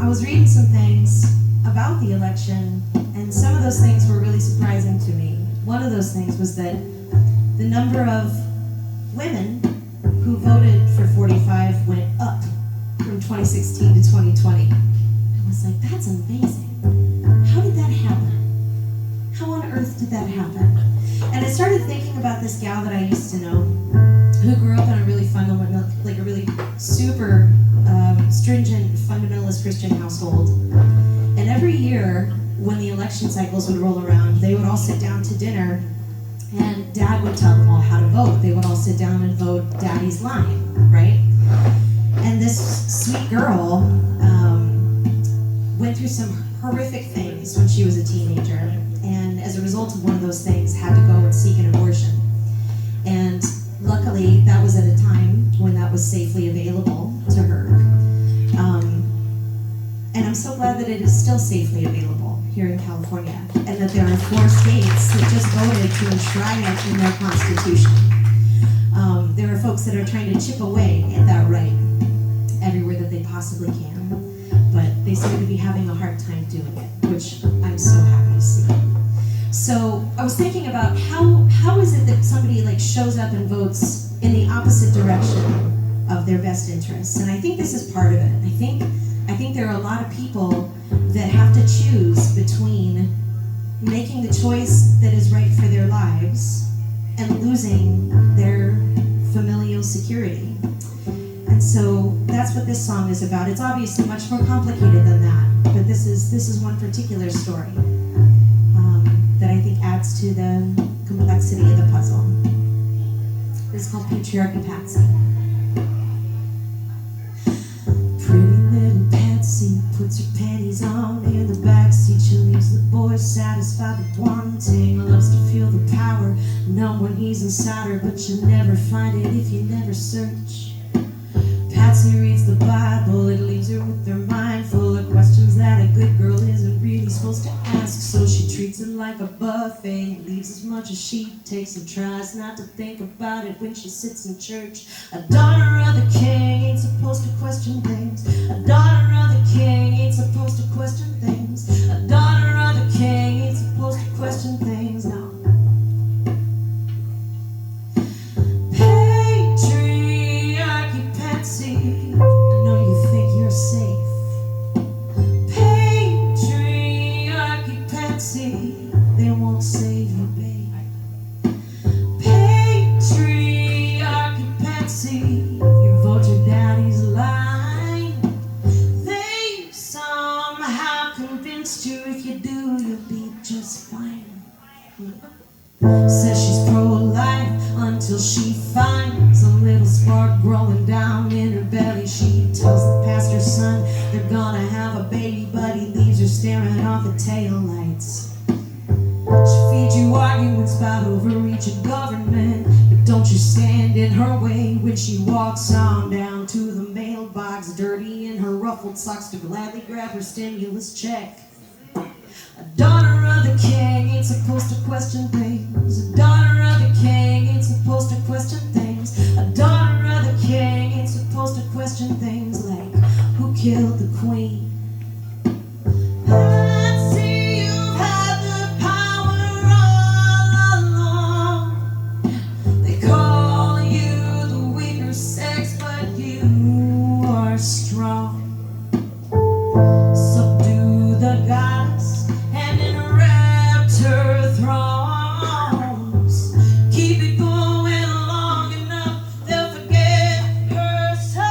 I was reading some things about the election, and some of those things were really surprising to me. One of those things was that the number of women who voted for 45 went up from 2016 to 2020. I was like, that's amazing. How did that happen? How on earth did that happen? And I started thinking about this gal that I used to know, who grew up in a really fundamental, like a really super stringent fundamentalist Christian household. And every year, when the election cycles would roll around, they would all sit down to dinner, and Dad would tell them all how to vote. They would all sit down and vote Daddy's line, right? And this sweet girl went through some horrific things when she was a teenager, and as a result of one of those things, had to go and seek an abortion. And luckily, that was at a time when that was safely available to her. And I'm so glad that it is still safely available here in California, and that there are 4 states that just voted to enshrine it in their constitution. There are folks that are trying to chip away at that right everywhere that they possibly can, but they seem to be having a hard time doing it, which I'm so happy to see. So I was thinking about how is it that somebody like shows up and votes in the opposite direction of their best interests? And I think this is part of it. I think there are a lot of people that have to choose between making the choice that is right for their lives and losing their familial security. And so that's what this song is about. It's obviously much more complicated than that, but this is one particular story that I think adds to the complexity of the puzzle. It's called Patriarchy Patsy. Pretty little Patsy puts her panties on in the backseat. She leaves the boy satisfied with wanting. Loves to feel the power, know when he's inside her, but you'll never find it if you never search. Patsy reads the Bible, it leaves her with her mind full of questions that a good girl isn't really supposed to ask. So she treats it like a buffet, leaves as much as she takes and tries not to think about it when she sits in church. A daughter of the king ain't supposed to question things. A daughter of the king ain't supposed to question things. A daughter of the king ain't supposed to question things, no. Patsy, I know you think you're safe. Patriarchy Patsy, they won't save you, babe. Patriarchy Patsy, you vote your daddy's line. They've somehow convinced you if you do, you'll be just fine. Says she's pro-life until she finds a little spark growing down in her belly. She tells the pastor's son they're gonna have a baby, but he leaves her staring off the taillights. She feeds you arguments about overreach of government, but don't you stand in her way when she walks on down to the mailbox, dirty in her ruffled socks, to gladly grab her stimulus check. A daughter of the king ain't supposed to question things. A daughter of the king ain't supposed to question things. A daughter of the king ain't supposed to question things like who killed the queen. I see you've had the power all along. They call you the weaker sex, but you are strong. Subdue the goddess and enwrapped her thrones. Keep it going long enough, they'll forget her son.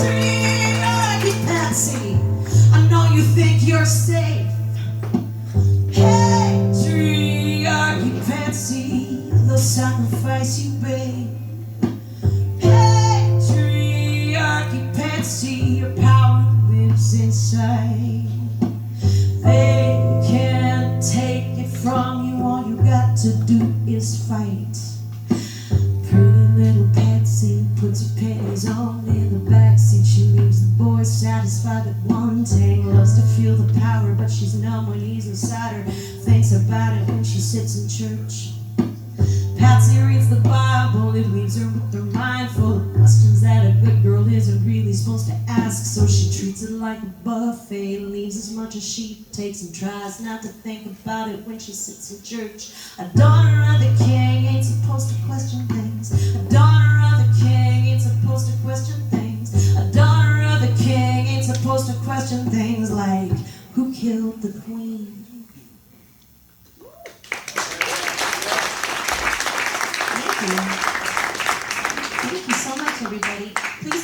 Patriarchy Patsy, I know you think you're safe. Patriarchy Patsy, they'll sacrifice you, babe. Patriarchy Patsy, your power lives inside. They can't take it from you, all you got to do is fight. Pretty little Patsy puts her panties on in the backseat. She leaves the boy satisfied with one thing. Loves to feel the power, but she's numb when he's inside her. Thinks about it when she sits in church. Patsy reads the Bible, it leaves her with her mind full of questions that a good girl isn't really supposed to ask. So she treats it like a buffet, leaves as much as she takes and tries not to think about it when she sits in church. A daughter of the king ain't supposed to question things. A daughter of the king ain't supposed to question